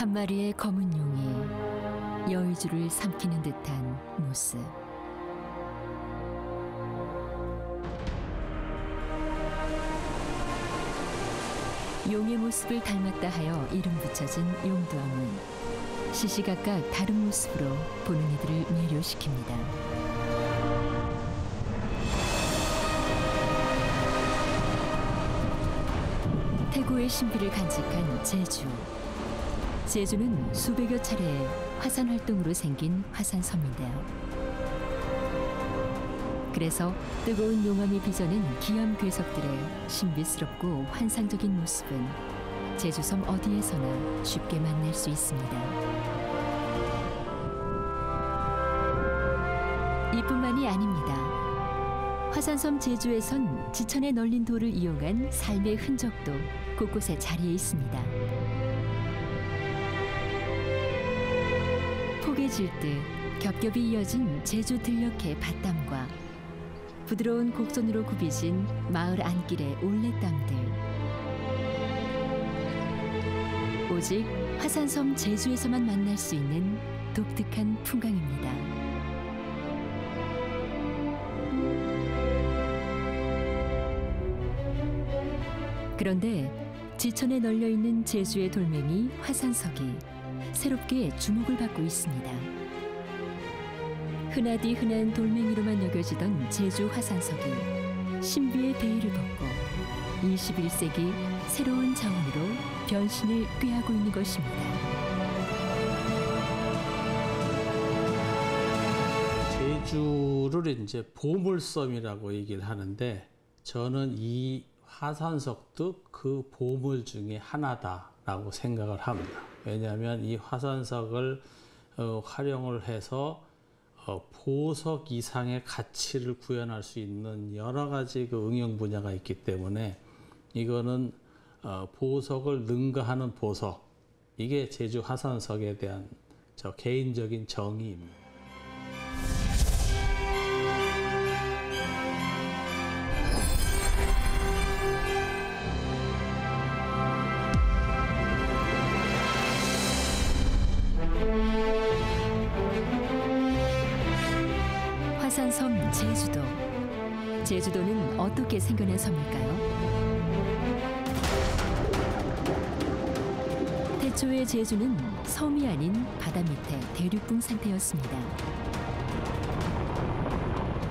한 마리의 검은 용이 여의주를 삼키는 듯한 모습. 용의 모습을 닮았다 하여 이름 붙여진 용두암은 시시각각 다른 모습으로 보는 이들을 매료시킵니다. 태고의 신비를 간직한 제주. 제주는 수백여 차례의 화산 활동으로 생긴 화산섬인데요. 그래서 뜨거운 용암이 빚어낸 기암 괴석들의 신비스럽고 환상적인 모습은 제주섬 어디에서나 쉽게 만날 수 있습니다. 이뿐만이 아닙니다. 화산섬 제주에선 지천에 널린 돌을 이용한 삶의 흔적도 곳곳에 자리해 있습니다. 포개질 듯 겹겹이 이어진 제주 들녘의 밭담과 부드러운 곡선으로 굽이진 마을 안길의 올레담들. 오직 화산섬 제주에서만 만날 수 있는 독특한 풍광입니다. 그런데 지천에 널려있는 제주의 돌멩이 화산석이 새롭게 주목을 받고 있습니다. 흔하디 흔한 돌멩이로만 여겨지던 제주 화산석이 신비의 베일을 벗고 21세기 새로운 자원으로 변신을 꾀하고 있는 것입니다. 제주를 이제 보물섬이라고 얘기를 하는데 저는 이 화산석도 그 보물 중에 하나다라고 생각을 합니다. 왜냐하면 이 화산석을 활용을 해서 보석 이상의 가치를 구현할 수 있는 여러 가지 그 응용 분야가 있기 때문에 이거는 보석을 능가하는 보석, 이게 제주 화산석에 대한 저 개인적인 정의입니다. 화산섬 제주도. 제주도는 어떻게 생겨난 섬일까요? 태초의 제주는 섬이 아닌 바다 밑의 대륙붕 상태였습니다.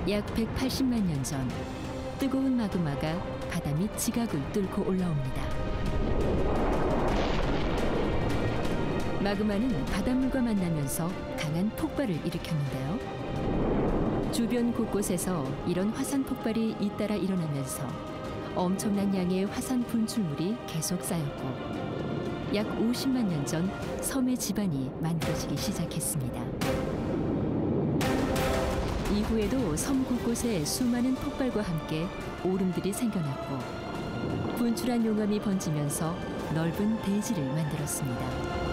약 180만 년 전 뜨거운 마그마가 바다 밑 지각을 뚫고 올라옵니다. 마그마는 바닷물과 만나면서 강한 폭발을 일으켰는데요. 주변 곳곳에서 이런 화산 폭발이 잇따라 일어나면서 엄청난 양의 화산 분출물이 계속 쌓였고 약 50만 년 전 섬의 지반이 만들어지기 시작했습니다. 이후에도 섬 곳곳에 수많은 폭발과 함께 오름들이 생겨났고 분출한 용암이 번지면서 넓은 대지를 만들었습니다.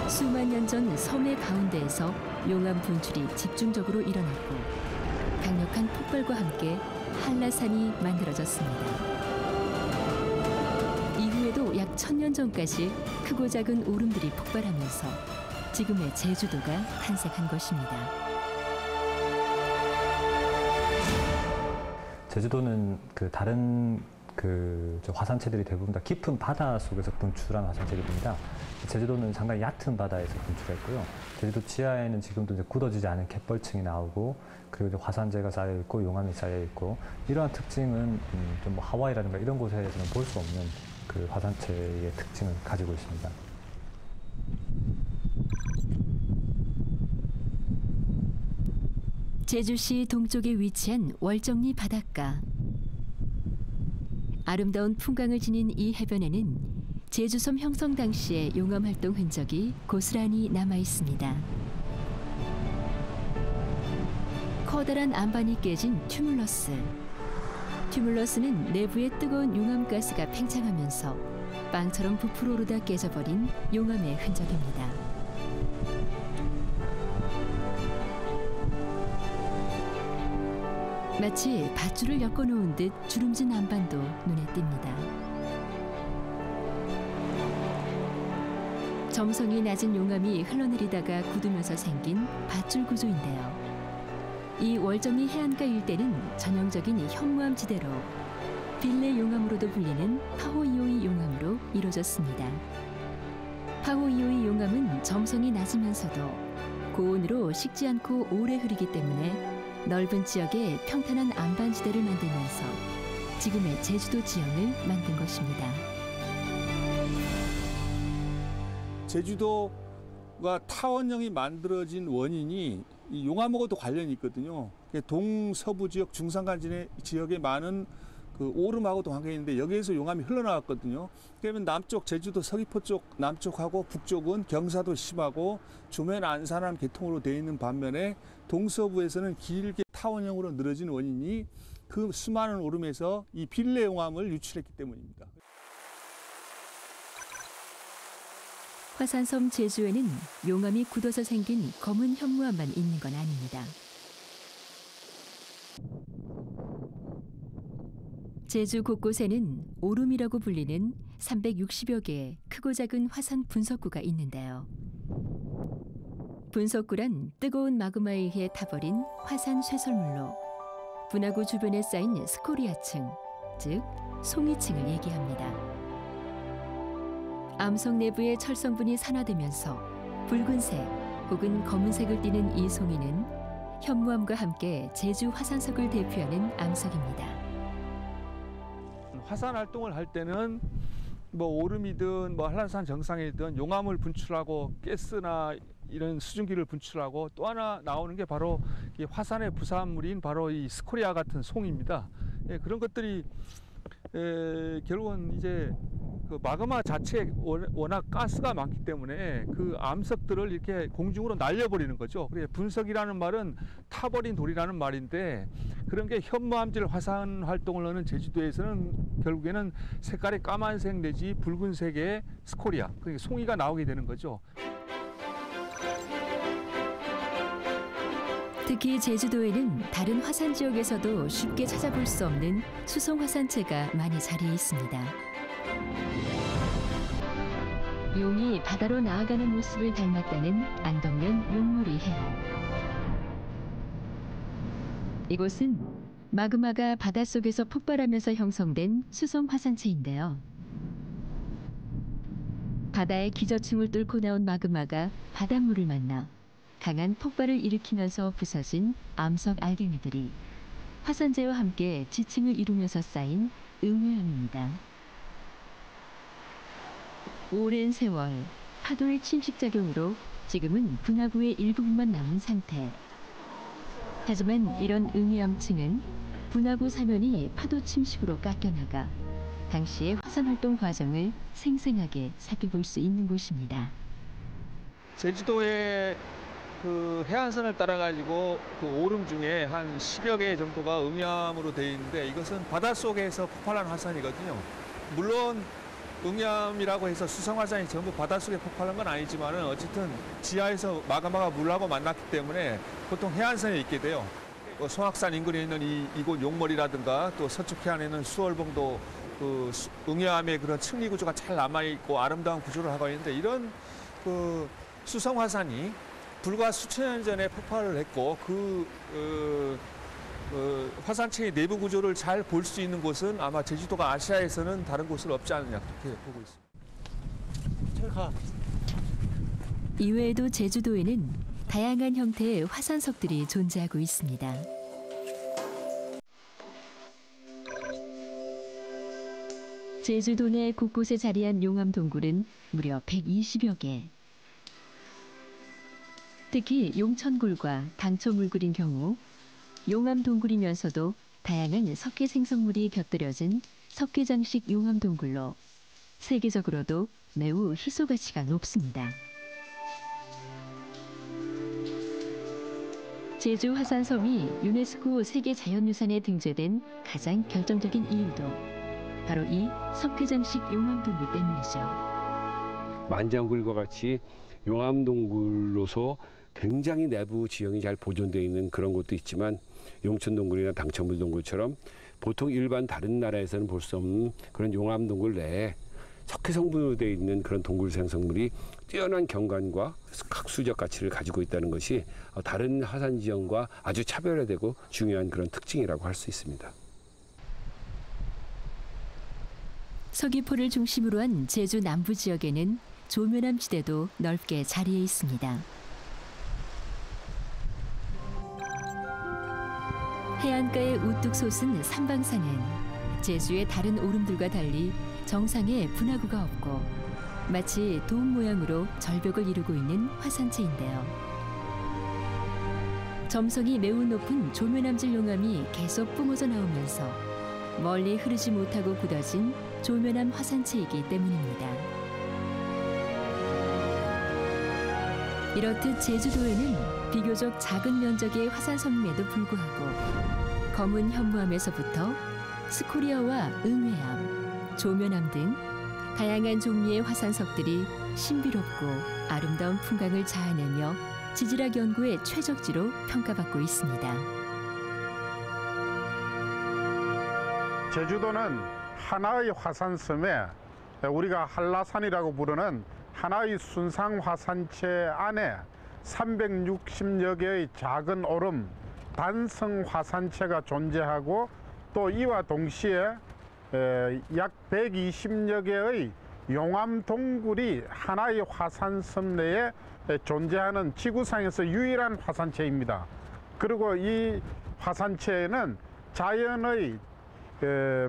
수만 년 전 섬의 가운데에서 용암 분출이 집중적으로 일어났고 강력한 폭발과 함께 한라산이 만들어졌습니다. 이후에도 약 1000년 전까지 크고 작은 오름들이 폭발하면서 지금의 제주도가 탄생한 것입니다. 제주도는 다른 화산체들이 대부분 다 깊은 바다 속에서 분출한 화산체들입니다. 제주도는 상당히 얕은 바다에서 분출했고요. 제주도 지하에는 지금도 이제 굳어지지 않은 갯벌층이 나오고 그리고 이제 화산재가 쌓여 있고 용암이 쌓여 있고 이러한 특징은 좀 뭐 하와이라든가 이런 곳에서는 볼 수 없는 그 화산체의 특징을 가지고 있습니다. 제주시 동쪽에 위치한 월정리 바닷가. 아름다운 풍광을 지닌 이 해변에는 제주섬 형성 당시의 용암 활동 흔적이 고스란히 남아 있습니다. 커다란 안반이 깨진 튜뮬러스. 튜뮬러스는 내부에 뜨거운 용암가스가 팽창하면서 빵처럼 부풀어 오르다 깨져버린 용암의 흔적입니다. 마치 밧줄을 엮어놓은 듯 주름진 안반도 눈에 띕니다. 점성이 낮은 용암이 흘러내리다가 굳으면서 생긴 밧줄 구조인데요. 이 월정리 해안가 일대는 전형적인 현무암 지대로 빌레 용암으로도 불리는 파호이오이 용암으로 이루어졌습니다. 파호이오이 용암은 점성이 낮으면서도 고온으로 식지 않고 오래 흐르기 때문에 넓은 지역에 평탄한 안반지대를 만들면서 지금의 제주도 지형을 만든 것입니다. 제주도가 타원형이 만들어진 원인이 이 용암하고도 관련이 있거든요. 동서부 지역, 중산간 지역에 많은 그 오름하고도 관계가 있는데 여기에서 용암이 흘러나왔거든요. 그러면 남쪽 제주도 서귀포 쪽 남쪽하고 북쪽은 경사도 심하고 주변 안산암 계통으로 되어 있는 반면에 동서부에서는 길게 타원형으로 늘어진 원인이 그 수많은 오름에서 이 빌레 용암을 유출했기 때문입니다. 화산섬 제주에는 용암이 굳어서 생긴 검은 현무암만 있는 건 아닙니다. 제주 곳곳에는 오름이라고 불리는 360여 개의 크고 작은 화산 분석구가 있는데요. 분석구란 뜨거운 마그마에 의해 타버린 화산 쇠설물로 분화구 주변에 쌓인 스코리아층, 즉 송이층을 얘기합니다. 암석 내부의 철성분이 산화되면서 붉은색 혹은 검은색을 띠는 이 송이는 현무암과 함께 제주 화산석을 대표하는 암석입니다. 화산 활동을 할 때는 뭐 오름이든 뭐 한라산 정상이든 용암을 분출하고 가스나 이런 수증기를 분출하고 또 하나 나오는 게 바로 이 화산의 부산물인 바로 이 스코리아 같은 송입니다. 예, 그런 것들이 결국은 이제 그 마그마 자체에 워낙 가스가 많기 때문에 그 암석들을 이렇게 공중으로 날려버리는 거죠. 그래서 분석이라는 말은 타버린 돌이라는 말인데 그런 게 현무암질 화산 활동을 하는 제주도에서는 결국에는 색깔이 까만색 내지 붉은색의 스코리아, 그러니까 송이가 나오게 되는 거죠. 특히 제주도에는 다른 화산 지역에서도 쉽게 찾아볼 수 없는 수송 화산체가 많이 자리해 있습니다. 용이 바다로 나아가는 모습을 닮았다는 안덕면 용머리 해안. 이곳은 마그마가 바닷속에서 폭발하면서 형성된 수송 화산체인데요. 바다의 기저층을 뚫고 나온 마그마가 바닷물을 만나 강한 폭발을 일으키면서 부서진 암석 알갱이들이 화산재와 함께 지층을 이루면서 쌓인 응유암입니다. 오랜 세월 파도의 침식작용으로 지금은 분화구의 일부분만 남은 상태. 하지만 이런 응유암층은 분화구 사면이 파도 침식으로 깎여나가 당시의 화산활동 과정을 생생하게 살펴볼 수 있는 곳입니다. 제주도의 그 해안선을 따라가지고 그 오름 중에 한 10여 개 정도가 응암으로 되어 있는데 이것은 바닷속에서 폭발한 화산이거든요. 물론 응암이라고 해서 수성화산이 전부 바닷속에 폭발한 건 아니지만 어쨌든 지하에서 마그마가 물하고 만났기 때문에 보통 해안선에 있게 돼요. 송악산 인근에 있는 이곳 용머리라든가 또 서쪽 해안에 있는 수월봉도 그 응암의 그런 층리 구조가 잘 남아있고 아름다운 구조를 하고 있는데 이런 그 수성화산이 불과 수천 년 전에 폭발을 했고 화산체의 내부 구조를 잘 볼 수 있는 곳은 아마 제주도가 아시아에서는 다른 곳은 없지 않느냐 그렇게 보고 있습니다. 잘 가. 이외에도 제주도에는 다양한 형태의 화산석들이 존재하고 있습니다. 제주도 내 곳곳에 자리한 용암 동굴은 무려 120여 개. 특히 용천굴과 당초물굴인 경우 용암 동굴이면서도 다양한 석회 생성물이 곁들여진 석회장식 용암 동굴로 세계적으로도 매우 희소 가치가 높습니다. 제주 화산섬이 유네스코 세계자연유산에 등재된 가장 결정적인 이유도 바로 이 석회장식 용암 동굴 때문이죠. 만장굴과 같이 용암 동굴로서 굉장히 내부 지형이 잘 보존되어 있는 그런 곳도 있지만 용천동굴이나 당천물동굴처럼 보통 일반 다른 나라에서는 볼 수 없는 그런 용암동굴 내에 석회 성분으로 되어 있는 그런 동굴 생성물이 뛰어난 경관과 학술적 가치를 가지고 있다는 것이 다른 화산 지형과 아주 차별화되고 중요한 그런 특징이라고 할 수 있습니다. 서귀포를 중심으로 한 제주 남부 지역에는 조면암 지대도 넓게 자리해 있습니다. 해안가에 우뚝 솟은 삼방산은 제주의 다른 오름들과 달리 정상에 분화구가 없고 마치 돔 모양으로 절벽을 이루고 있는 화산체인데요. 점성이 매우 높은 조면암질 용암이 계속 뿜어져 나오면서 멀리 흐르지 못하고 굳어진 조면암 화산체이기 때문입니다. 이렇듯 제주도에는 비교적 작은 면적의 화산섬임에도 불구하고 검은 현무암에서부터 스코리아와 응회암, 조면암 등 다양한 종류의 화산석들이 신비롭고 아름다운 풍광을 자아내며 지질학 연구의 최적지로 평가받고 있습니다. 제주도는 하나의 화산섬에 우리가 한라산이라고 부르는 하나의 순상 화산체 안에 360여 개의 작은 오름, 단성 화산체가 존재하고 또 이와 동시에 약 120여 개의 용암 동굴이 하나의 화산섬 내에 존재하는 지구상에서 유일한 화산체입니다. 그리고 이 화산체에는 자연의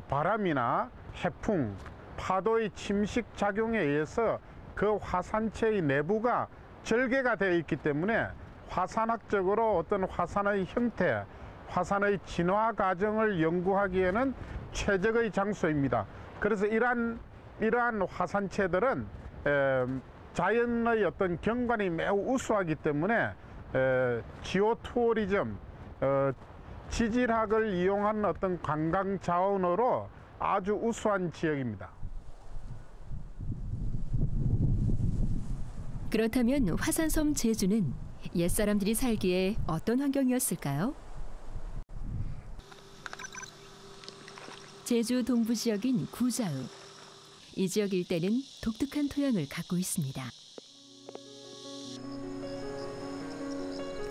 바람이나 해풍, 파도의 침식 작용에 의해서 그 화산체의 내부가 절개가 되어 있기 때문에 화산학적으로 어떤 화산의 형태, 화산의 진화 과정을 연구하기에는 최적의 장소입니다. 그래서 이러한 화산체들은 자연의 어떤 경관이 매우 우수하기 때문에 지오투어리즘, 지질학을 이용한 어떤 관광 자원으로 아주 우수한 지역입니다. 그렇다면 화산섬 제주는 옛사람들이 살기에 어떤 환경이었을까요? 제주 동부 지역인 구자읍. 이 지역 일대는 독특한 토양을 갖고 있습니다.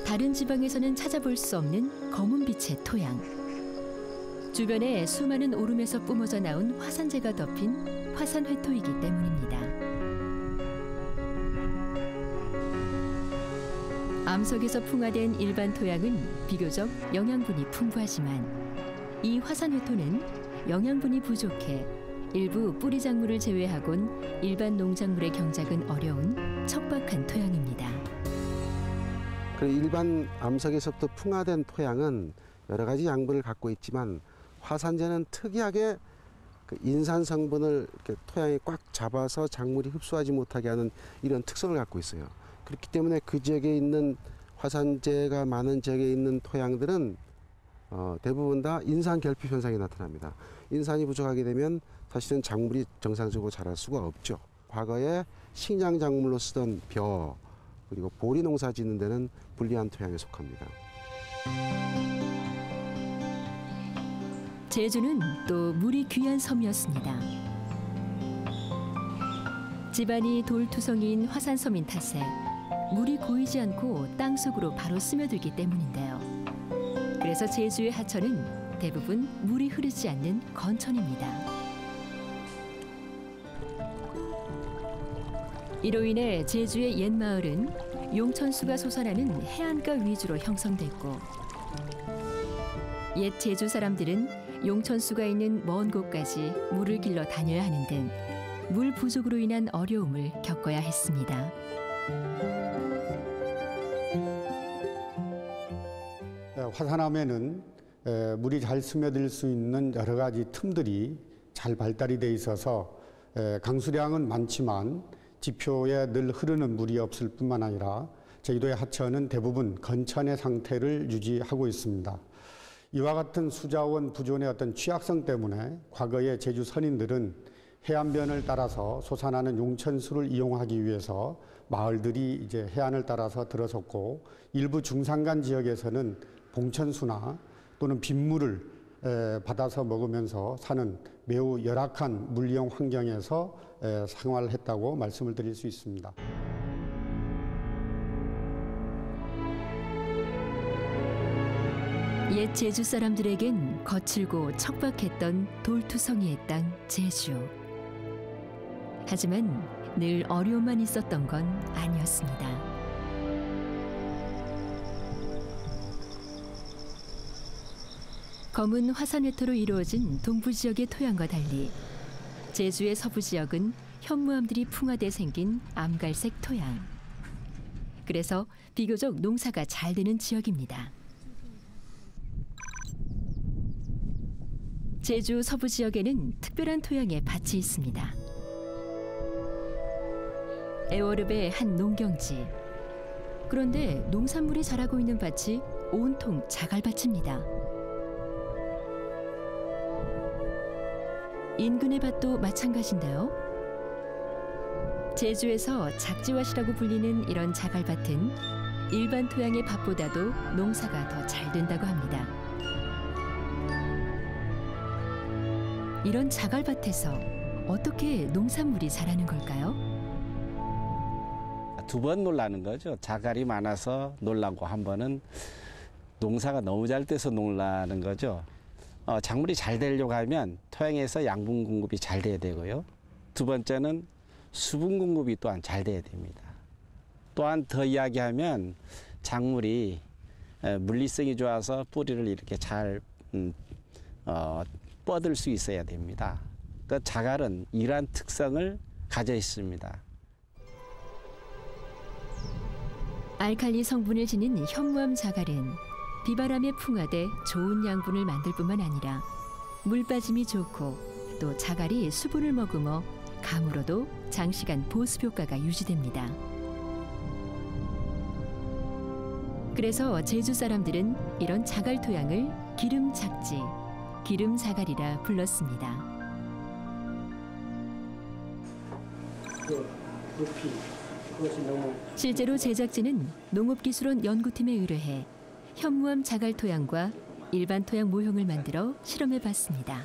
다른 지방에서는 찾아볼 수 없는 검은 빛의 토양. 주변에 수많은 오름에서 뿜어져 나온 화산재가 덮인 화산회토이기 때문입니다. 암석에서 풍화된 일반 토양은 비교적 영양분이 풍부하지만 이 화산회토는 영양분이 부족해 일부 뿌리 작물을 제외하곤 일반 농작물의 경작은 어려운 척박한 토양입니다. 일반 암석에서부터 풍화된 토양은 여러 가지 양분을 갖고 있지만 화산재는 특이하게 인산 성분을 이렇게 토양에 꽉 잡아서 작물이 흡수하지 못하게 하는 이런 특성을 갖고 있어요. 그렇기 때문에 그 지역에 있는 화산재가 많은 지역에 있는 토양들은 대부분 다 인산 결핍 현상이 나타납니다. 인산이 부족하게 되면 사실은 작물이 정상적으로 자랄 수가 없죠. 과거에 식량 작물로 쓰던 벼 그리고 보리 농사 짓는 데는 불리한 토양에 속합니다. 제주는 또 물이 귀한 섬이었습니다. 집안이 돌투성이인 화산섬인 탓에 물이 고이지 않고 땅속으로 바로 스며들기 때문인데요. 그래서 제주의 하천은 대부분 물이 흐르지 않는 건천입니다. 이로 인해 제주의 옛마을은 용천수가 솟아나는 해안가 위주로 형성됐고 옛 제주 사람들은 용천수가 있는 먼 곳까지 물을 길러 다녀야 하는 등 물 부족으로 인한 어려움을 겪어야 했습니다. 화산암에는 물이 잘 스며들 수 있는 여러 가지 틈들이 잘 발달이 돼 있어서 강수량은 많지만 지표에 늘 흐르는 물이 없을 뿐만 아니라 제주도의 하천은 대부분 건천의 상태를 유지하고 있습니다. 이와 같은 수자원 부존의 어떤 취약성 때문에 과거의 제주 선인들은 해안변을 따라서 솟아나는 용천수를 이용하기 위해서 마을들이 이제 해안을 따라서 들어섰고 일부 중산간 지역에서는 봉천수나 또는 빗물을 받아서 먹으면서 사는 매우 열악한 물이용 환경에서 생활했다고 말씀을 드릴 수 있습니다. 옛 제주 사람들에겐 거칠고 척박했던 돌투성이의 땅 제주. 하지만 늘 어려움만 있었던 건 아니었습니다. 검은 화산 회토로 이루어진 동부 지역의 토양과 달리 제주의 서부 지역은 현무암들이 풍화돼 생긴 암갈색 토양. 그래서 비교적 농사가 잘 되는 지역입니다. 제주 서부 지역에는 특별한 토양의 밭이 있습니다. 애월읍의 한 농경지. 그런데 농산물이 자라고 있는 밭이 온통 자갈밭입니다. 인근의 밭도 마찬가지인데요. 제주에서 작지밭이라고 불리는 이런 자갈밭은 일반 토양의 밭보다도 농사가 더 잘 된다고 합니다. 이런 자갈밭에서 어떻게 농산물이 자라는 걸까요? 두 번 놀라는 거죠. 자갈이 많아서 놀라고 한 번은 농사가 너무 잘 돼서 놀라는 거죠. 작물이 잘 되려고 하면 토양에서 양분 공급이 잘 돼야 되고요. 두 번째는 수분 공급이 또한 잘 돼야 됩니다. 또한 더 이야기하면 작물이 물리성이 좋아서 뿌리를 이렇게 잘 뻗을 수 있어야 됩니다. 그 자갈은 이러한 특성을 가져 있습니다. 알칼리 성분을 지닌 현무암 자갈은 비바람에 풍화돼 좋은 양분을 만들 뿐만 아니라 물 빠짐이 좋고 또 자갈이 수분을 머금어 감으로도 장시간 보습 효과가 유지됩니다. 그래서 제주 사람들은 이런 자갈 토양을 기름작지, 기름자갈이라 불렀습니다. 실제로 제작진은 농업기술원 연구팀에 의뢰해 현무암 자갈 토양과 일반 토양 모형을 만들어 실험해봤습니다.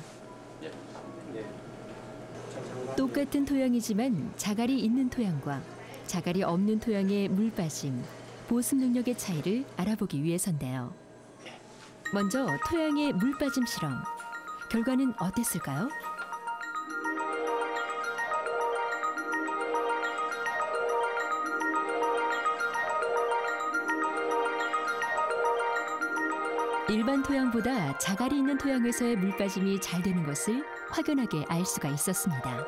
똑같은 토양이지만 자갈이 있는 토양과 자갈이 없는 토양의 물 빠짐, 보습 능력의 차이를 알아보기 위해서인데요. 먼저 토양의 물 빠짐 실험. 결과는 어땠을까요? 일반 토양보다 자갈이 있는 토양에서의 물 빠짐이 잘 되는 것을 확연하게 알 수가 있었습니다.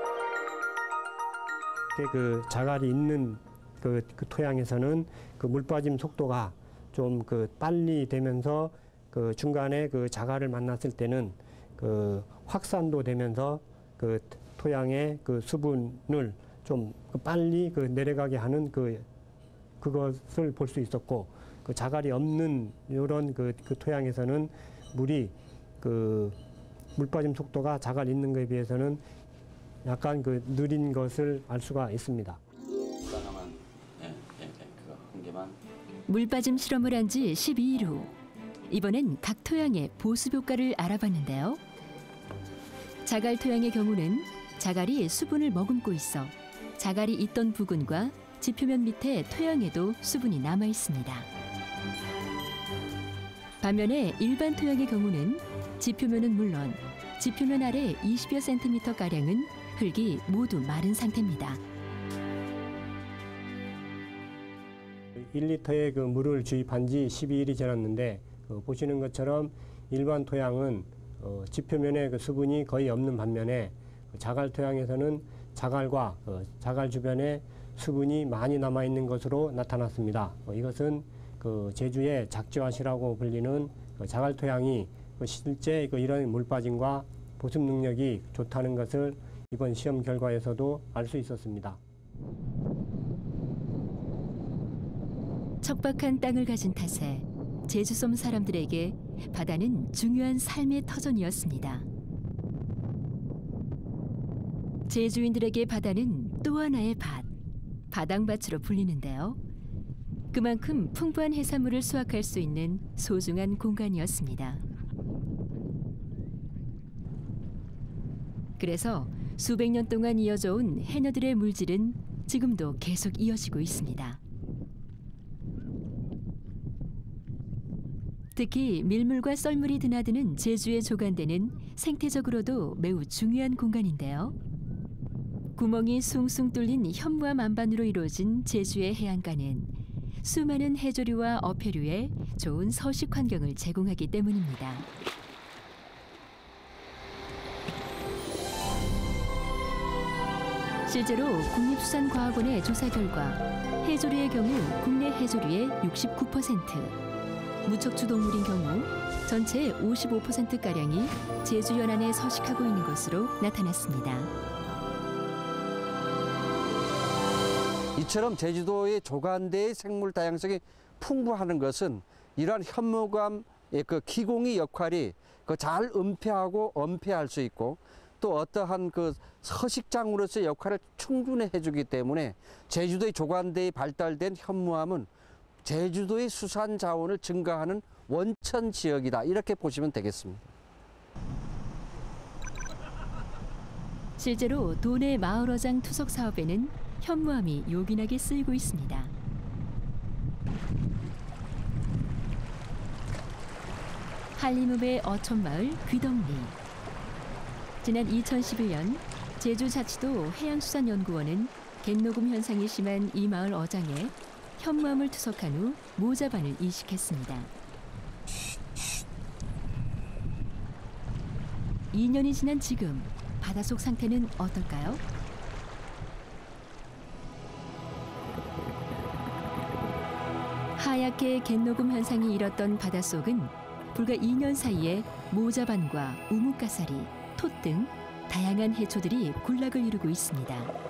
그 자갈이 있는 그 토양에서는 그 물 빠짐 속도가 좀 그 빨리 되면서 그 중간에 그 자갈을 만났을 때는 그 확산도 되면서 그 토양의 그 수분을 좀 빨리 그 내려가게 하는 그것을 볼 수 있었고, 그 자갈이 없는 이런 그 토양에서는 물이 그 물 빠짐 속도가 자갈 있는 것에 비해서는 약간 그 느린 것을 알 수가 있습니다. 물 빠짐 실험을 한 지 12일 후 이번엔 각 토양의 보습 효과를 알아봤는데요. 자갈 토양의 경우는 자갈이 수분을 머금고 있어 자갈이 있던 부근과 지표면 밑에 토양에도 수분이 남아 있습니다. 반면에 일반 토양의 경우는 지표면은 물론 지표면 아래 20여 cm가량은 흙이 모두 마른 상태입니다. 1리터의 그 물을 주입한 지 12일이 지났는데 보시는 것처럼 일반 토양은 지표면에 그 수분이 거의 없는 반면에 자갈 토양에서는 자갈과 자갈 주변에 수분이 많이 남아 있는 것으로 나타났습니다. 이것은 그 제주의 작지화시라고 불리는 자갈 토양이 실제 이런 물 빠짐과 보습 능력이 좋다는 것을 이번 시험 결과에서도 알 수 있었습니다. 척박한 땅을 가진 탓에 제주섬 사람들에게 바다는 중요한 삶의 터전이었습니다. 제주인들에게 바다는 또 하나의 밭, 바당밭으로 불리는데요. 그만큼 풍부한 해산물을 수확할 수 있는 소중한 공간이었습니다. 그래서 수백 년 동안 이어져 온 해녀들의 물질은 지금도 계속 이어지고 있습니다. 특히 밀물과 썰물이 드나드는 제주의 조간대는 생태적으로도 매우 중요한 공간인데요. 구멍이 숭숭 뚫린 현무암 안반으로 이루어진 제주의 해안가는 수많은 해조류와 어패류에 좋은 서식 환경을 제공하기 때문입니다. 실제로 국립수산과학원의 조사 결과 해조류의 경우 국내 해조류의 69%, 무척추 동물인 경우 전체의 55%가량이 제주 연안에 서식하고 있는 것으로 나타났습니다. 이처럼 제주도의 조간대의 생물 다양성이 풍부하는 것은 이러한 현무암의 그 기공의 역할이 잘 은폐하고 엄폐할 수 있고 또 어떠한 그 서식장으로서의 역할을 충분히 해주기 때문에 제주도의 조간대에 발달된 현무암은 제주도의 수산 자원을 증가하는 원천 지역이다. 이렇게 보시면 되겠습니다. 실제로 도내 마을어장 투석 사업에는 현무암이 요긴하게 쓰이고 있습니다. 한림읍의 어촌마을 귀덕리. 지난 2011년 제주자치도 해양수산연구원은 갯녹음 현상이 심한 이 마을 어장에 현무암을 투석한 후 모자반을 이식했습니다. 2년이 지난 지금 바닷속 상태는 어떨까요? 하얗게 갯녹음 현상이 일었던 바닷속은 불과 2년 사이에 모자반과 우뭇가사리, 톳 등 다양한 해초들이 군락을 이루고 있습니다.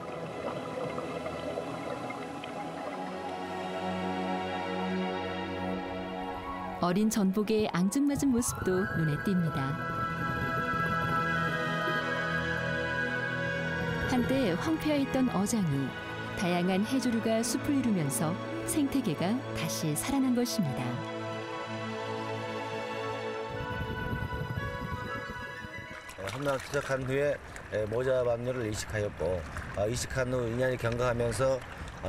어린 전복의 앙증맞은 모습도 눈에 띕니다. 한때 황폐화했던 어장이 다양한 해조류가 숲을 이루면서 생태계가 다시 살아난 것입니다. 현무암 투석한 후에 모자반류를 이식하였고 이식한 후 2년이 경과하면서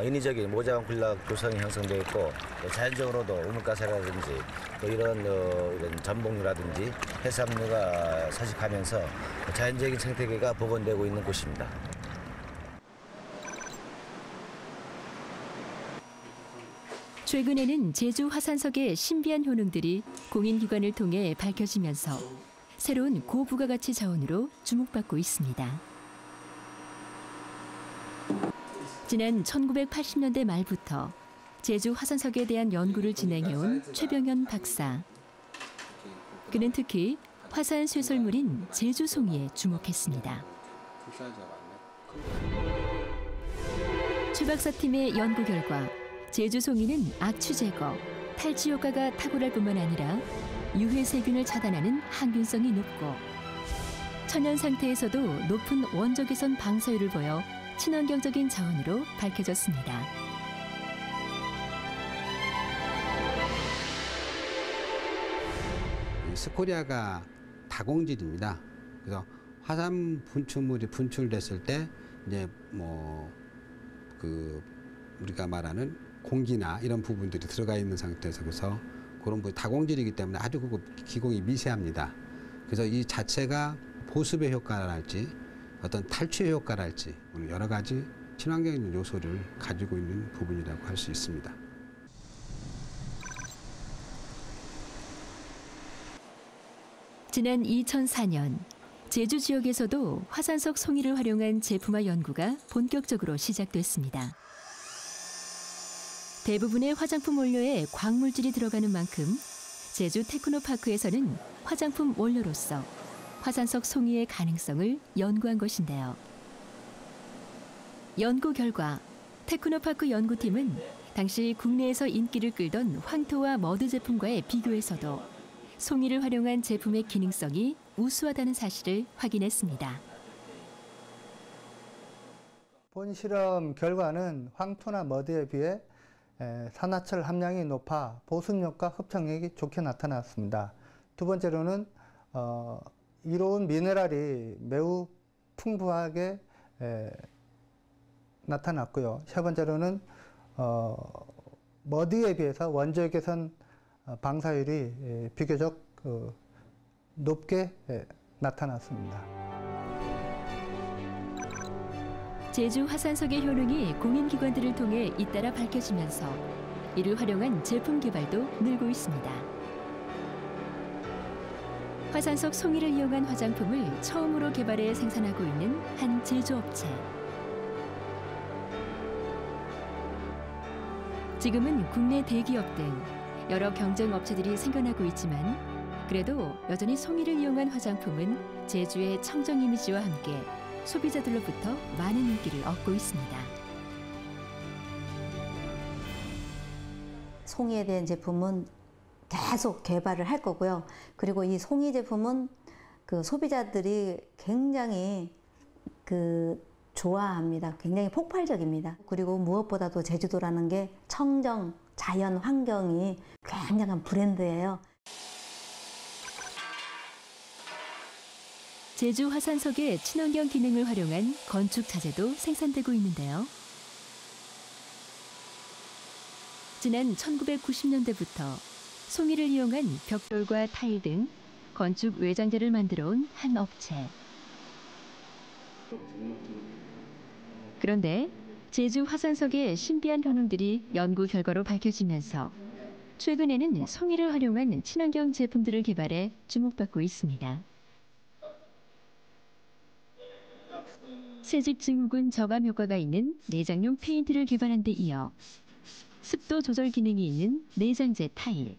인위적인 모자반 군락 조성이 형성되었고 자연적으로도 우뭇가사리라든지 또 이런 전복류라든지 해삼류가 서식하면서 자연적인 생태계가 복원되고 있는 곳입니다. 최근에는 제주 화산석의 신비한 효능들이 공인기관을 통해 밝혀지면서 새로운 고부가가치 자원으로 주목받고 있습니다. 지난 1980년대 말부터 제주 화산석에 대한 연구를 진행해온 최병현 박사. 그는 특히 화산 쇠설물인 제주송이에 주목했습니다. 최 박사 팀의 연구 결과 제주송이는 악취 제거, 탈취 효과가 탁월할 뿐만 아니라 유해 세균을 차단하는 항균성이 높고 천연 상태에서도 높은 원적외선 방사율을 보여 친환경적인 자원으로 밝혀졌습니다. 스코리아가 다공질입니다. 그래서 화산 분출물이 분출됐을 때 이제 우리가 말하는 공기나 이런 부분들이 들어가 있는 상태에서 그래서 그런 다공질이기 때문에 아주 기공이 미세합니다. 그래서 이 자체가 보습의 효과랄지 어떤 탈취의 효과랄지 여러 가지 친환경적인 요소를 가지고 있는 부분이라고 할 수 있습니다. 지난 2004년 제주 지역에서도 화산석 송이를 활용한 제품화 연구가 본격적으로 시작됐습니다. 대부분의 화장품 원료에 광물질이 들어가는 만큼 제주 테크노파크에서는 화장품 원료로서 화산석 송이의 가능성을 연구한 것인데요. 연구 결과 테크노파크 연구팀은 당시 국내에서 인기를 끌던 황토와 머드 제품과의 비교에서도 송이를 활용한 제품의 기능성이 우수하다는 사실을 확인했습니다. 본 실험 결과는 황토나 머드에 비해 산화철 함량이 높아 보습력과 흡착력이 좋게 나타났습니다. 두 번째로는 이로운 미네랄이 매우 풍부하게 나타났고요. 세 번째로는 머드에 비해서 원적외선 방사율이 비교적 높게 나타났습니다. 제주 화산석의 효능이 공인기관들을 통해 잇따라 밝혀지면서 이를 활용한 제품 개발도 늘고 있습니다. 화산석 송이를 이용한 화장품을 처음으로 개발해 생산하고 있는 한 제조업체. 지금은 국내 대기업 등 여러 경쟁 업체들이 생겨나고 있지만 그래도 여전히 송이를 이용한 화장품은 제주의 청정 이미지와 함께 소비자들로부터 많은 인기를 얻고 있습니다. 송이에 대한 제품은 계속 개발을 할 거고요. 그리고 이 송이 제품은 그 소비자들이 굉장히 좋아합니다. 굉장히 폭발적입니다. 그리고 무엇보다도 제주도라는 게 청정, 자연 환경이 굉장한 브랜드예요. 제주 화산석의 친환경 기능을 활용한 건축 자재도 생산되고 있는데요. 지난 1990년대부터 송이를 이용한 벽돌과 타일 등 건축 외장재를 만들어 온 한 업체. 그런데 제주 화산석의 신비한 효능들이 연구 결과로 밝혀지면서 최근에는 송이를 활용한 친환경 제품들을 개발해 주목받고 있습니다. 세직 증후군 저감 효과가 있는 내장용 페인트를 개발한 데 이어 습도 조절 기능이 있는 내장재 타일,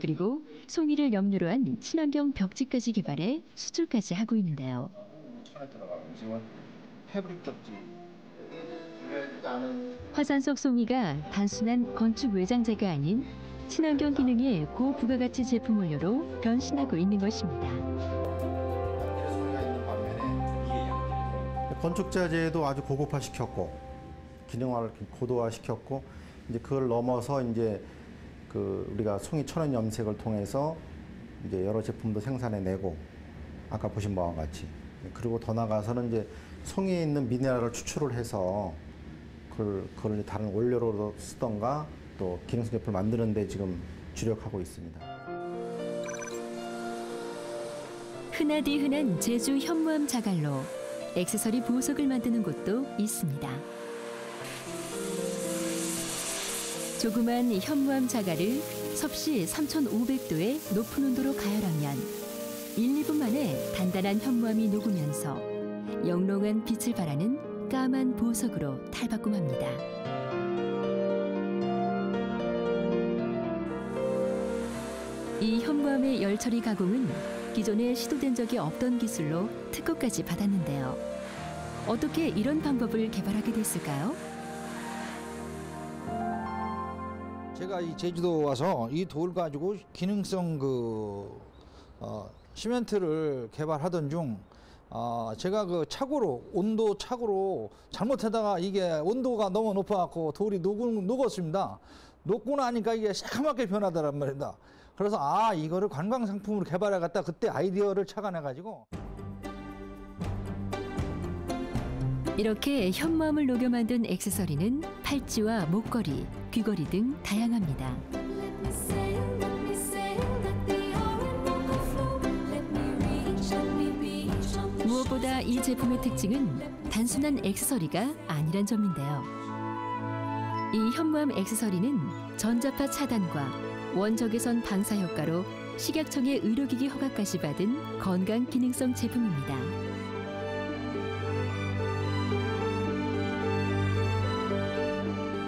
그리고 송이를 염료로 한 친환경 벽지까지 개발해 수출까지 하고 있는데요. 화산석 송이가 단순한 건축 외장재가 아닌 친환경 기능의 고부가가치 제품 원료로 변신하고 있는 것입니다. 건축 자재도 아주 고급화시켰고 기능화를 고도화시켰고 이제 그걸 넘어서 이제 우리가 송이 천연 염색을 통해서 이제 여러 제품도 생산해내고 아까 보신 바와 같이 그리고 더 나아가서는 이제 송이에 있는 미네랄을 추출을 해서 그걸 이제 다른 원료로 쓰던가 또 기능성 제품을 만드는 데 지금 주력하고 있습니다. 흔하디 흔한 제주 현무암 자갈로 액세서리 보석을 만드는 곳도 있습니다. 조그만 현무암 자갈을 섭씨 3,500도의 높은 온도로 가열하면 1, 2분 만에 단단한 현무암이 녹으면서 영롱한 빛을 발하는 까만 보석으로 탈바꿈합니다. 이 현무암의 열처리 가공은 기존에 시도된 적이 없던 기술로 특허까지 받았는데요. 어떻게 이런 방법을 개발하게 됐을까요? 제가 이 제주도 와서 이 돌 가지고 기능성 시멘트를 개발하던 중 제가 온도 착오로 잘못하다가 이게 온도가 너무 높아갖고 돌이 녹았습니다. 녹고 나니까 이게 새카맣게 변하더란 말입니다. 그래서 이거를 관광 상품으로 개발해야겠다. 그때 아이디어를 착안해가지고. 이렇게 현무암을 녹여 만든 액세서리는 팔찌와 목걸이, 귀걸이 등 다양합니다. 무엇보다 이 제품의 특징은 단순한 액세서리가 아니란 점인데요. 이 현무암 액세서리는 전자파 차단과 원적외선 방사 효과로 식약청의 의료기기 허가까지 받은 건강 기능성 제품입니다.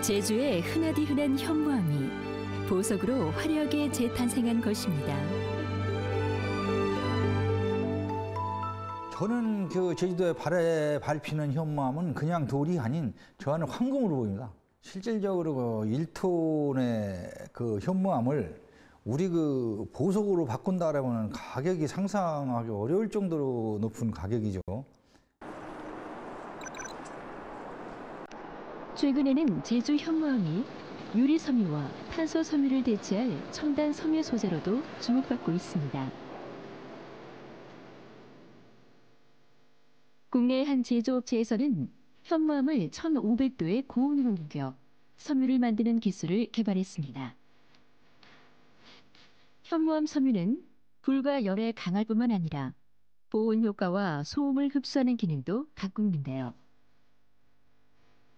제주의 흔하디 흔한 현무암이 보석으로 화려하게 재탄생한 것입니다. 저는 제주도에 밟히는 현무암은 그냥 돌이 아닌 저는 황금으로 보입니다. 실질적으로 1톤의 현무암을 우리 보석으로 바꾼다라면 가격이 상상하기 어려울 정도로 높은 가격이죠. 최근에는 제주 현무암이 유리 섬유와 탄소 섬유를 대체할 첨단 섬유 소재로도 주목받고 있습니다. 국내 한 제조업체에서는 현무암을 1500도의 고온으로 녹여 섬유를 만드는 기술을 개발했습니다. 현무암 섬유는 불과 열에 강할 뿐만 아니라 보온 효과와 소음을 흡수하는 기능도 갖고 있는데요.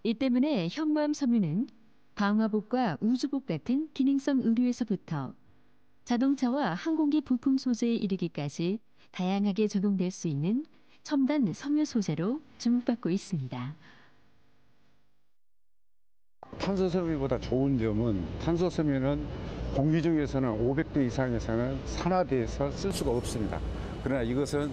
이 때문에 현무암 섬유는 방화복과 우주복 같은 기능성 의류에서부터 자동차와 항공기 부품 소재에 이르기까지 다양하게 적용될 수 있는 첨단 섬유 소재로 주목받고 있습니다. 탄소섬유보다 좋은 점은 탄소섬유는 공기 중에서는 500도 이상에서는 산화돼서 쓸 수가 없습니다. 그러나 이것은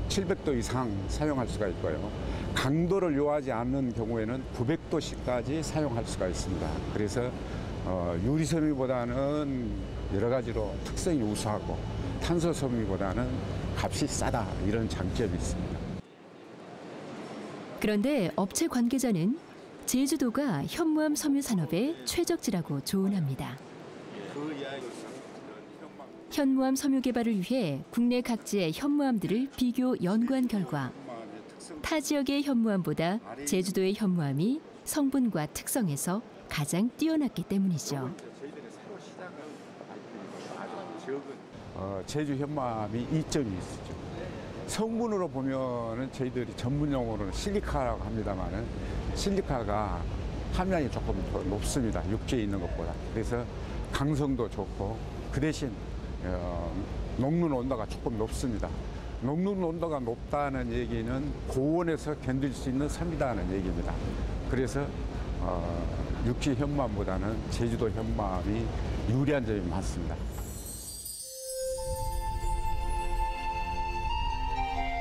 700도 이상 사용할 수가 있고요. 강도를 요하지 않는 경우에는 900도씩까지 사용할 수가 있습니다. 그래서 유리섬유보다는 여러 가지로 특성이 우수하고 탄소섬유보다는 값이 싸다, 이런 장점이 있습니다. 그런데 업체 관계자는 제주도가 현무암 섬유 산업의 최적지라고 조언합니다. 현무암 섬유 개발을 위해 국내 각지의 현무암들을 비교 연구한 결과 타 지역의 현무암보다 제주도의 현무암이 성분과 특성에서 가장 뛰어났기 때문이죠. 제주 현무암이 이점이 있죠. 성분으로 보면은 저희들이 전문 용어로는 실리카라고 합니다만은 실리카가 함량이 조금 더 높습니다. 육지에 있는 것보다. 그래서 강성도 좋고 그 대신 녹는 온도가 조금 높습니다. 녹는 온도가 높다는 얘기는 고온에서 견딜 수 있는 섬이라는 얘기입니다. 그래서 육지 현무암보다는 제주도 현무암이 유리한 점이 많습니다.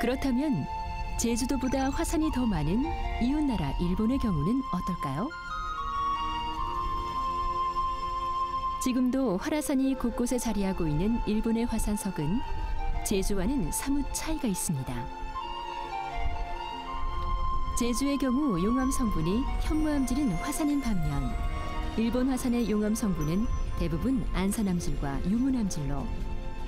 그렇다면 제주도보다 화산이 더 많은 이웃나라 일본의 경우는 어떨까요? 지금도 활화산이 곳곳에 자리하고 있는 일본의 화산석은 제주와는 사뭇 차이가 있습니다. 제주의 경우 용암 성분이 현무암질인 화산인 반면 일본 화산의 용암 성분은 대부분 안산암질과 유문암질로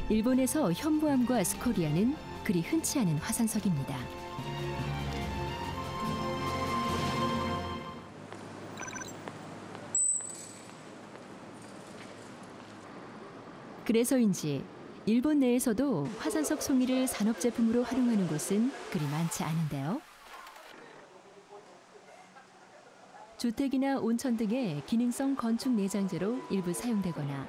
일본에서 현무암과 스코리아는 그리 흔치 않은 화산석입니다. 그래서인지 일본 내에서도 화산석 송이를 산업 제품으로 활용하는 곳은 그리 많지 않은데요. 주택이나 온천 등의 기능성 건축 내장재로 일부 사용되거나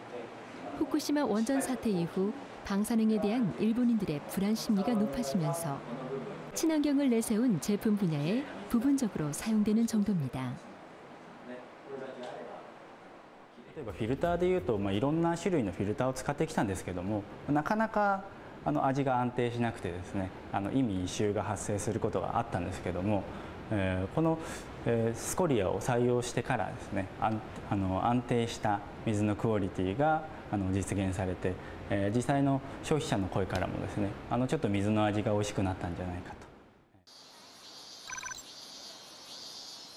후쿠시마 원전 사태 이후 방사능에 대한 일본인들의 불안 심리가 높아지면서 친환경을 내세운 제품 분야에 부분적으로 사용되는 정도입니다. 例えばフィルターでいうと、いろんな種類のフィルターを使ってきたんですけども、なかなか味が安定しなくてですね、意味異臭が発生することがあったんですけども、このスコリアを採用してからですね、安定した水のクオリティが実現されて、実際の消費者の声からもですね、ちょっと水の味が美味しくなったんじゃないかと。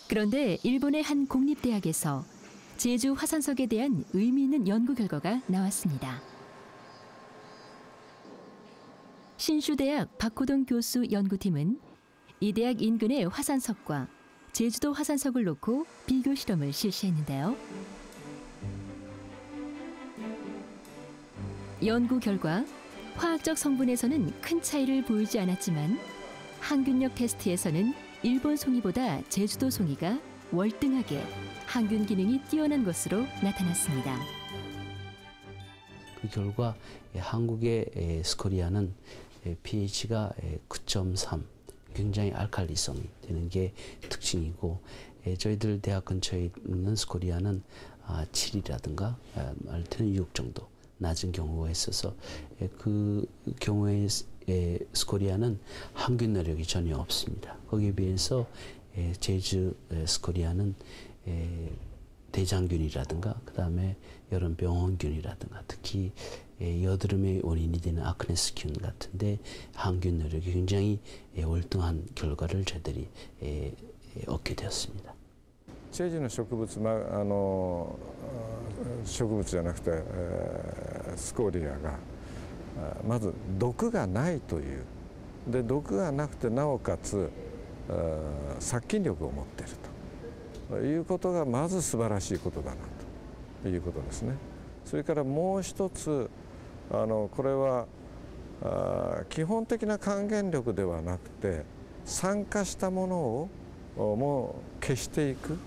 그런데 일본의 한 공립대학에서 제주 화산석에 대한 의미 있는 연구 결과가 나왔습니다. 신슈대학 박호동 교수 연구팀은 이 대학 인근의 화산석과 제주도 화산석을 놓고 비교 실험을 실시했는데요. 연구 결과 화학적 성분에서는 큰 차이를 보이지 않았지만 항균력 테스트에서는 일본 송이보다 제주도 송이가 월등하게 항균 기능이 뛰어난 것으로 나타났습니다. 그 결과 한국의 스코리아는 pH가 9.3, 굉장히 알칼리성이 되는 게 특징이고, 저희들 대학 근처에 있는 스코리아는 7이라든가 말 때는 6 정도 낮은 경우가 있어서 그 경우에 스코리아는 항균 노력이 전혀 없습니다. 거기에 비해서 제주 스코리아는 대장균이라든가 그다음에 여름 병원균이라든가 특히 여드름의 원인이 되는 아크네스균 같은데 항균 노력이 굉장히 월등한 결과를 저희들이 얻게 되었습니다. チェジュの植物植物じゃなくて、スコリアがまず毒がないというで毒がなくてなおかつ殺菌力を持っているということがまず素晴らしいことだなということですね。それからもう一つこれは基本的な還元力ではなくて酸化したものをもう消していく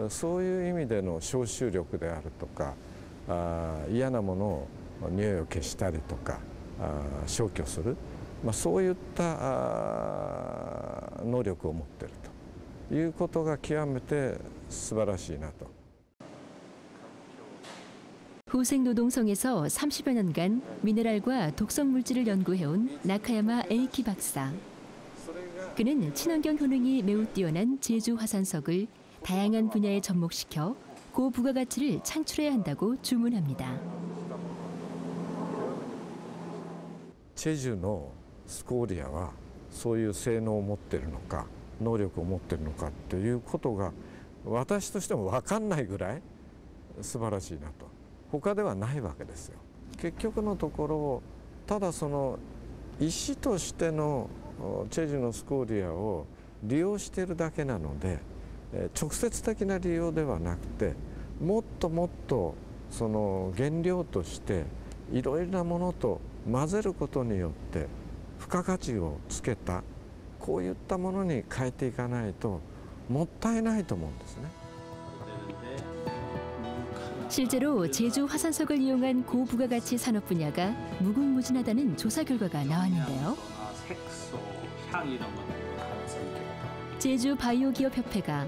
そういう意味での消臭力であるとか嫌なものを匂いを消したりとか消去する、そういった能力を持っているということが極めて素晴らしいなと。 후생노동성에서 30여 년간 미네랄과 독성 물질을 연구해온 나카야마 에이키 박사. 그는 친환경 효능이 매우 뛰어난 제주 화산석을 다양한 분야에 접목시켜 고부가가치를 창출해야 한다고 주문합니다. チェジュのスコーリアはそういう性能を持っているのか能力を持っているのかということが私としても分かんないぐらい素晴らしいなと。他ではないわけですよ。結局のところただその石としてのチェジュのスコーリアを利用しているだけなので直接的な利用ではなくてもっともっとその原料としていろいろなものと混ぜることによって付加価値をつけたこういったものに変えていかないともったいないと思うんですね。 실제로 제주 화산석을 이용한 고부가가치 산업 분야가 무궁무진하다는 조사 결과가 나왔는데요. 제주 바이오기업협회가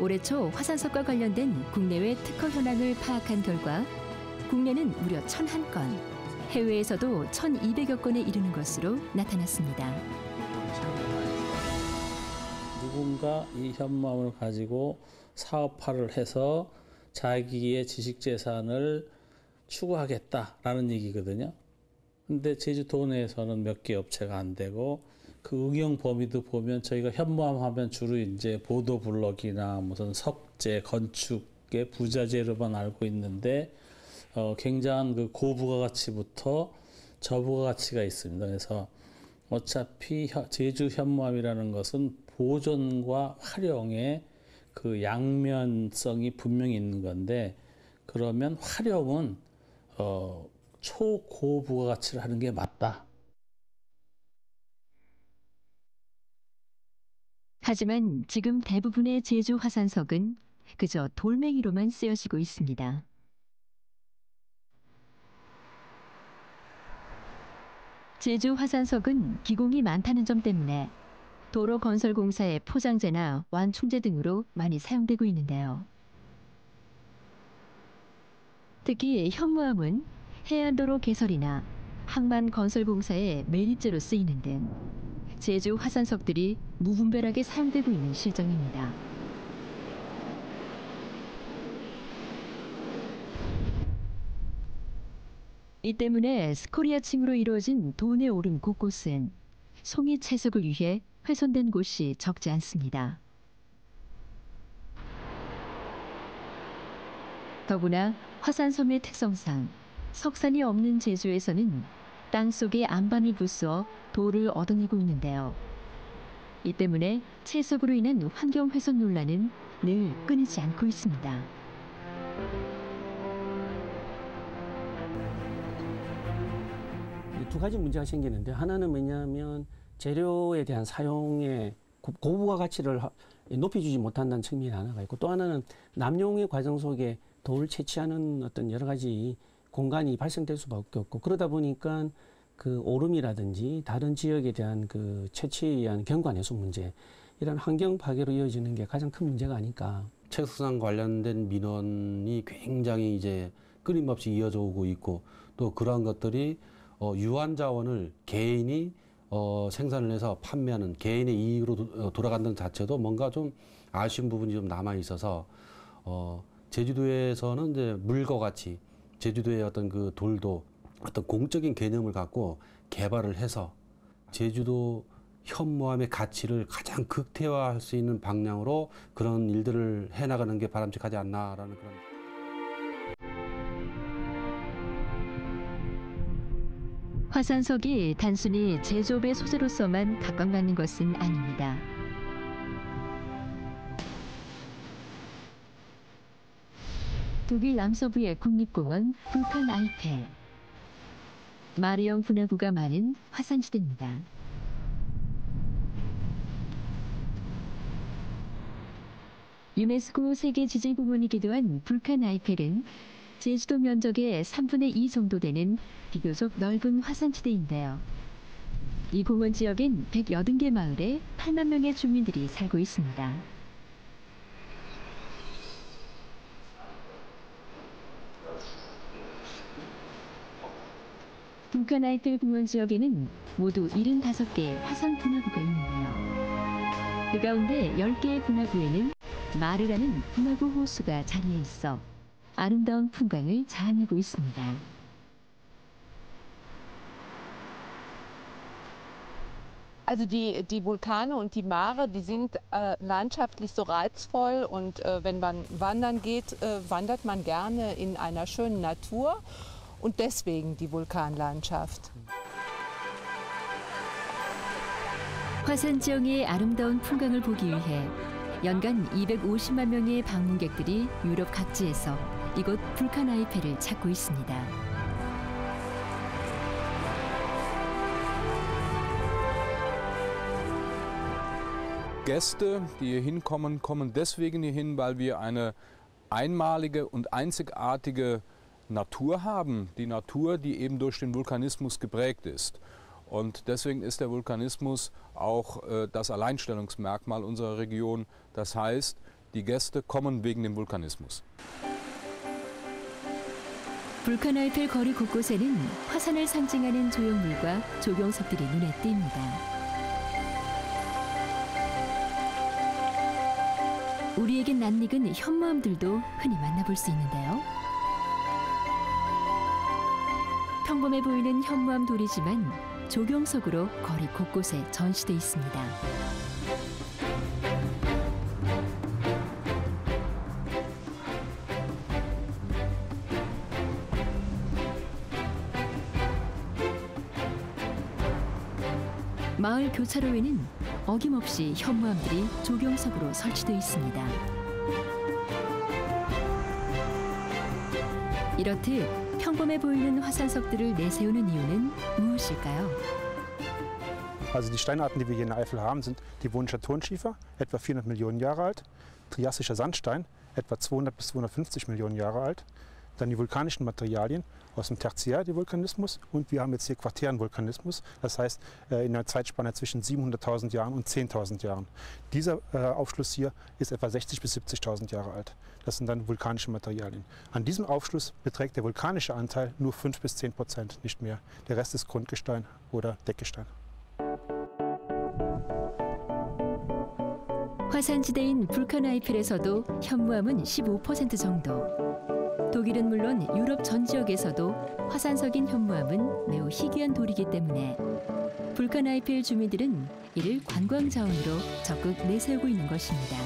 올해 초 화산석과 관련된 국내외 특허 현황을 파악한 결과 국내는 무려 1,001건, 해외에서도 1,200여 건에 이르는 것으로 나타났습니다. 누군가 이 현무암을 가지고 사업화를 해서 자기의 지식재산을 추구하겠다라는 얘기거든요. 근데 제주도 내에서는 몇 개 업체가 안 되고 그 응용 범위도 보면 저희가 현무암 하면 주로 이제 보도블럭이나 무슨 석재, 건축의 부자재로만 알고 있는데 굉장한 그 고부가가치부터 저부가가치가 있습니다. 그래서 어차피 제주 현무암이라는 것은 보존과 활용에 그 양면성이 분명히 있는 건데 그러면 활용은 초고부가가치를 하는 게 맞다. 하지만 지금 대부분의 제주 화산석은 그저 돌멩이로만 쓰여지고 있습니다. 제주 화산석은 기공이 많다는 점 때문에 도로 건설 공사의 포장재나 완충재 등으로 많이 사용되고 있는데요. 특히 현무암은 해안도로 개설이나 항만 건설 공사의 매립재로 쓰이는 등 제주 화산석들이 무분별하게 사용되고 있는 실정입니다. 이 때문에 스코리아층으로 이루어진 도내 오름 곳곳은 송이 채석을 위해 훼손된 곳이 적지 않습니다. 더구나 화산섬의 특성상 석산이 없는 제주에서는 땅속에 안반을 부수어 돌을 얻어내고 있는데요. 이 때문에 채석으로 인한 환경 훼손 논란은 늘 끊이지 않고 있습니다. 두 가지 문제가 생기는데 하나는 뭐냐면 재료에 대한 사용의 고부가 가치를 높여주지 못한다는 측면이 하나가 있고 또 하나는 남용의 과정 속에 돌을 채취하는 어떤 여러 가지 공간이 발생될 수밖에 없고 그러다 보니까 그 오름이라든지 다른 지역에 대한 그 채취에 의한 경관해소 문제 이런 환경 파괴로 이어지는 게 가장 큰 문제가 아닐까. 채소상 관련된 민원이 굉장히 이제 끊임없이 이어져 오고 있고 또 그러한 것들이 유한 자원을 개인이 생산을 해서 판매하는 개인의 이익으로 돌아간다는 자체도 뭔가 좀 아쉬운 부분이 좀 남아 있어서 제주도에서는 이제 물과 같이 제주도의 어떤 그 돌도 어떤 공적인 개념을 갖고 개발을 해서 제주도 현무암의 가치를 가장 극대화할 수 있는 방향으로 그런 일들을 해나가는 게 바람직하지 않나라는 그런. 화산석이 단순히 제조업의 소재로서만 각광받는 것은 아닙니다. 독일 남서부의 국립공원 불칸 알페. 마르형 분화구가 많은 화산지대입니다. 유네스코 세계지질공원이기도 한 불칸 알펠은 제주도 면적의 3분의 2 정도 되는 비교적 넓은 화산지대인데요. 이 공원 지역엔 180개 마을에 8만 명의 주민들이 살고 있습니다. 불칸 알펠 공원 지역에는 모두 75개의 화산 분화구가 있는데요. 그 가운데 10개의 분화구에는 마르라는 분화구 호수가 자리해 있어 아름다운 풍광을 자아내고 있습니다. Also die Vulkane und die Mare, die sind landschaftlich so reizvoll und wenn man wandern geht, wandert man gerne in einer schönen Natur und deswegen die Vulkanlandschaft. 화산 지형의 아름다운 풍광을 보기 위해 연간 250만 명의 방문객들이 유럽 각지에서 이곳 불칸 알펠을 찾고 있습니다. Gäste, die hier hinkommen, kommen deswegen hierhin, weil wir eine einmalige und einzigartige Natur haben. Die Natur, die eben durch den Vulkanismus geprägt ist. Und deswegen ist der Vulkanismus auch das Alleinstellungsmerkmal unserer Region. Das heißt, die Gäste kommen wegen dem Vulkanismus. 불칸 알펠 거리 곳곳에는 화산을 상징하는 조형물과 조경석들이 눈에 띕니다. 우리에겐 낯익은 현무암들도 흔히 만나볼 수 있는데요. 평범해 보이는 현무암 돌이지만 조경석으로 거리 곳곳에 전시돼 있습니다. 마을 교차로에는 어김없이 현무암들이 조경석으로 설치되어 있습니다. 이렇듯 평범해 보이는 화산석들을 내세우는 이유는 무엇일까요? Also die Steinarten, die wir hier in der Eifel haben, sind die Wohnischer Tonschiefer, etwa 400 Millionen Jahre alt, Triassischer Sandstein, etwa 200 bis 250 Millionen Jahre alt, dann die vulkanischen Materialien aus dem Tertiärvulkanismus und wir haben jetzt hier Quartärenvulkanismus, das heißt in einer Zeitspanne zwischen 700.000 Jahren und 10.000 Jahren. Dieser Aufschluss hier ist etwa 60 bis 70.000 Jahre alt. Das sind dann vulkanische Materialien. An diesem Aufschluss beträgt der vulkanische Anteil nur 5 bis 10%, nicht mehr. Der Rest ist Grundgestein oder Deckgestein. 화산지대인 불칸 알펠에서도 현무암은 15% 정도. 독일은 물론 유럽 전 지역에서도 화산석인 현무암은 매우 희귀한 돌이기 때문에 불칸 알펠 주민들은 이를 관광 자원으로 적극 내세우고 있는 것입니다.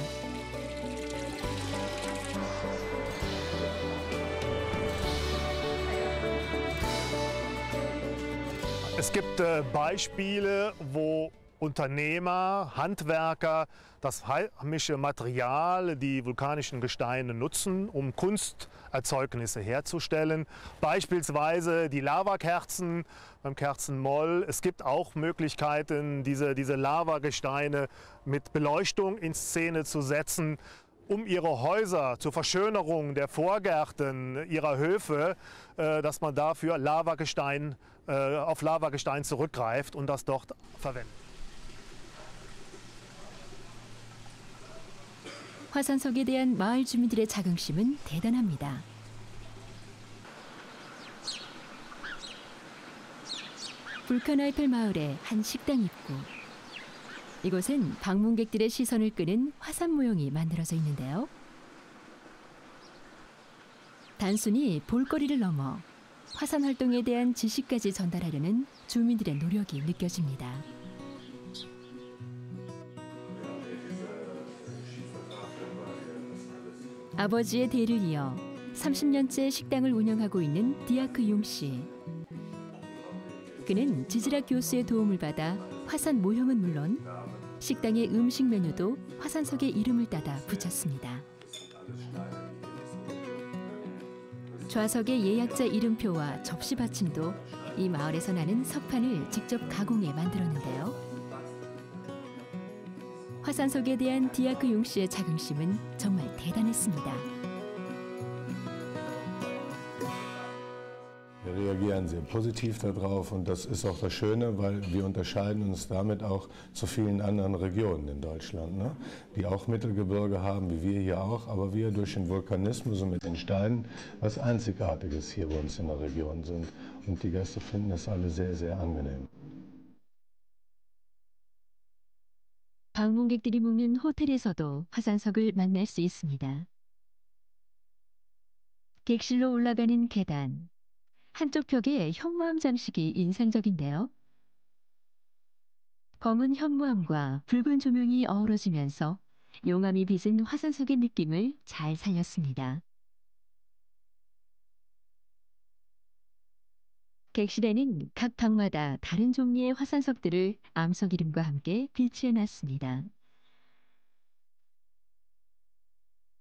Es gibt Beispiele, wo Unternehmer, Handwerker das heimische Material, die vulkanischen Gesteine nutzen, um Kunsterzeugnisse herzustellen. Beispielsweise die Lavakerzen beim Kerzenmoll. Es gibt auch Möglichkeiten, diese Lavagesteine mit Beleuchtung in Szene zu setzen, um ihre Häuser zur Verschönerung der Vorgärten ihrer Höfe, dass man dafür auf Lavagestein zurückgreift und das dort verwendet. 화산석에 대한 마을 주민들의 자긍심은 대단합니다. 불칸 알펠 마을의 한 식당 입구. 이곳은 방문객들의 시선을 끄는 화산 모형이 만들어져 있는데요. 단순히 볼거리를 넘어 화산 활동에 대한 지식까지 전달하려는 주민들의 노력이 느껴집니다. 아버지의 대를 이어 30년째 식당을 운영하고 있는 디아크 용 씨. 그는 지질학 교수의 도움을 받아 화산 모형은 물론 식당의 음식 메뉴도 화산석의 이름을 따다 붙였습니다. 좌석의 예약자 이름표와 접시 받침도 이 마을에서 나는 석판을 직접 가공해 만들었는데요. 화산석에 대한 디아크 용 씨의 자긍심은 정말 대단했습니다. Wir reagieren sehr positiv darauf und das ist auch das Schöne, weil wir unterscheiden uns damit auch zu vielen anderen Regionen in Deutschland, ne? Die auch Mittelgebirge haben, wie wir hier auch, aber wir durch den Vulkanismus und mit den Steinen was Einzigartiges hier bei uns in der Region sind und die Gäste finden es alle sehr, sehr angenehm. 방문객들이 묵는 호텔에서도 화산석을 만날 수 있습니다. 객실로 올라가는 계단. 한쪽 벽에 현무암 장식이 인상적인데요. 검은 현무암과 붉은 조명이 어우러지면서 용암이 빚은 화산석의 느낌을 잘 살렸습니다. 객실에는 각 방마다 다른 종류의 화산석들을 암석 이름과 함께 비치해 놨습니다.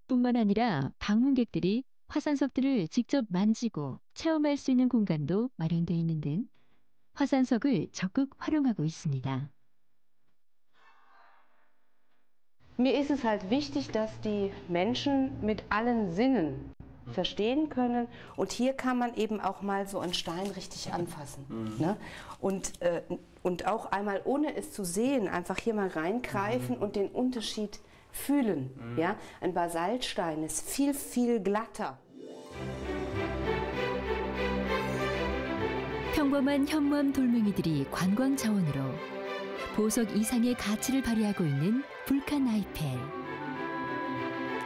뿐만 아니라 방문객들이 화산석들을 직접 만지고 체험할 수 있는 공간도 마련되어 있는 등 화산석을 적극 활용하고 있습니다. Mir ist es halt wichtig, dass die Menschen mit allen Sinnen verstehen können. Und hier kann man eben auch mal so einen Stein richtig anfassen. Ne? Und auch einmal, ohne es zu sehen, einfach hier mal reingreifen und den Unterschied fühlen. Ja? Ein Basaltstein ist viel, viel glatter. 평범한 현무암 돌멩이들이 관광 자원으로 보석 이상의 가치를 발휘하고 있는 불칸 아이펠.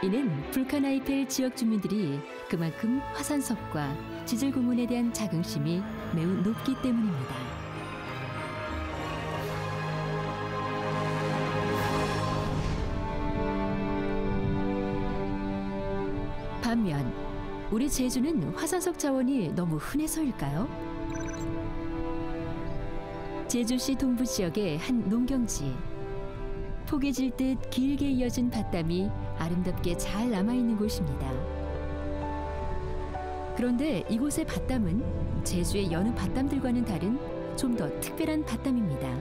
이는 불칸 아이펠 지역 주민들이 그만큼 화산석과 지질 공원에 대한 자긍심이 매우 높기 때문입니다. 반면 우리 제주는 화산석 자원이 너무 흔해서일까요? 제주시 동부 지역의 한 농경지. 폭이 질 듯 길게 이어진 밭담이 아름답게 잘 남아있는 곳입니다. 그런데 이곳의 밭담은 제주의 여느 밭담들과는 다른 좀 더 특별한 밭담입니다.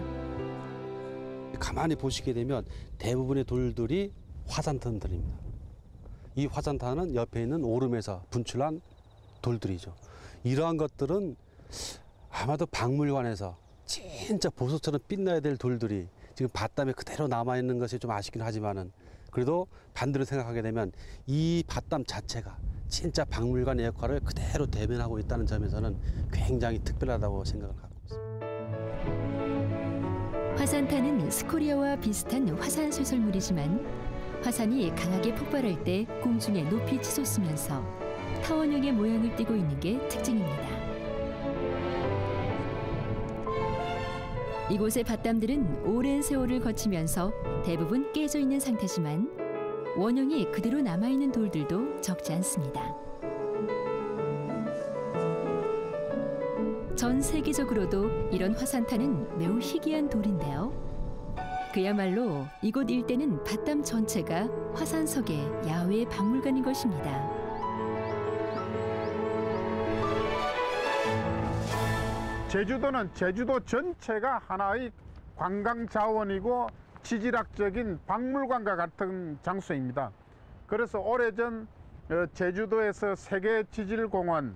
가만히 보시게 되면 대부분의 돌들이 화산탄들입니다. 이 화산탄은 옆에 있는 오름에서 분출한 돌들이죠. 이러한 것들은 아마도 박물관에서 진짜 보석처럼 빛나야 될 돌들이 지금 밭담에 그대로 남아있는 것이 좀 아쉽긴 하지만은 그래도 반대로 생각하게 되면 이 밭담 자체가 진짜 박물관의 역할을 그대로 대변하고 있다는 점에서는 굉장히 특별하다고 생각을 하고 있습니다. 화산탄은 스코리아와 비슷한 화산 쇄설물이지만 화산이 강하게 폭발할 때 공중에 높이 치솟으면서 타원형의 모양을 띠고 있는 게 특징입니다. 이곳의 밭담들은 오랜 세월을 거치면서 대부분 깨져 있는 상태지만 원형이 그대로 남아있는 돌들도 적지 않습니다. 전 세계적으로도 이런 화산탄은 매우 희귀한 돌인데요. 그야말로 이곳 일대는 밭담 전체가 화산석의 야외 박물관인 것입니다. 제주도는 제주도 전체가 하나의 관광 자원이고 지질학적인 박물관과 같은 장소입니다. 그래서 오래전 제주도에서 세계 지질공원을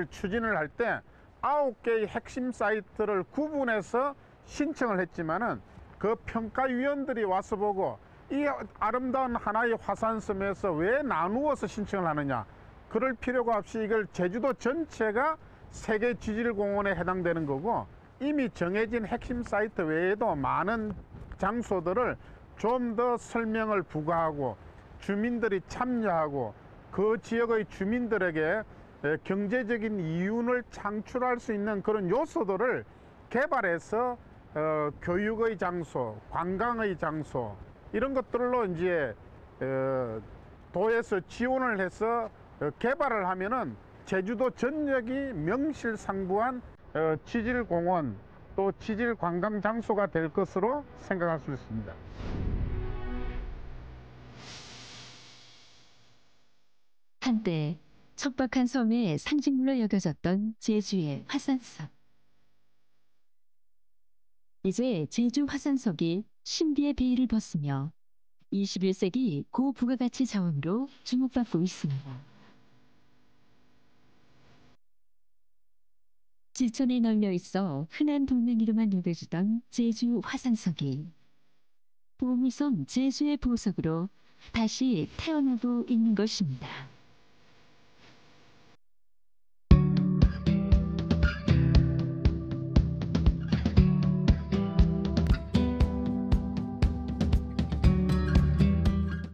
추진을 할 때 9개의 핵심 사이트를 구분해서 신청을 했지만은 그 평가위원들이 와서 보고 이 아름다운 하나의 화산섬에서 왜 나누어서 신청을 하느냐, 그럴 필요가 없이 이걸 제주도 전체가 세계 지질공원에 해당되는 거고 이미 정해진 핵심 사이트 외에도 많은 장소들을 좀 더 설명을 부과하고 주민들이 참여하고 그 지역의 주민들에게 경제적인 이윤을 창출할 수 있는 그런 요소들을 개발해서 교육의 장소, 관광의 장소 이런 것들로 이제 도에서 지원을 해서 개발을 하면은 제주도 전역이 명실상부한 취질공원 또 취질관광 장소가 될 것으로 생각할 수 있습니다. 한때 척박한 섬의 상징물로 여겨졌던 제주의 화산석. 이제 제주 화산석이 신비의 베일을 벗으며 21세기 고부가가치 자원으로 주목받고 있습니다. 지천에 널려 있어 흔한 동맹이로만 여겨지던 제주 화산석이 보물섬 제주의 보석으로 다시 태어나고 있는 것입니다.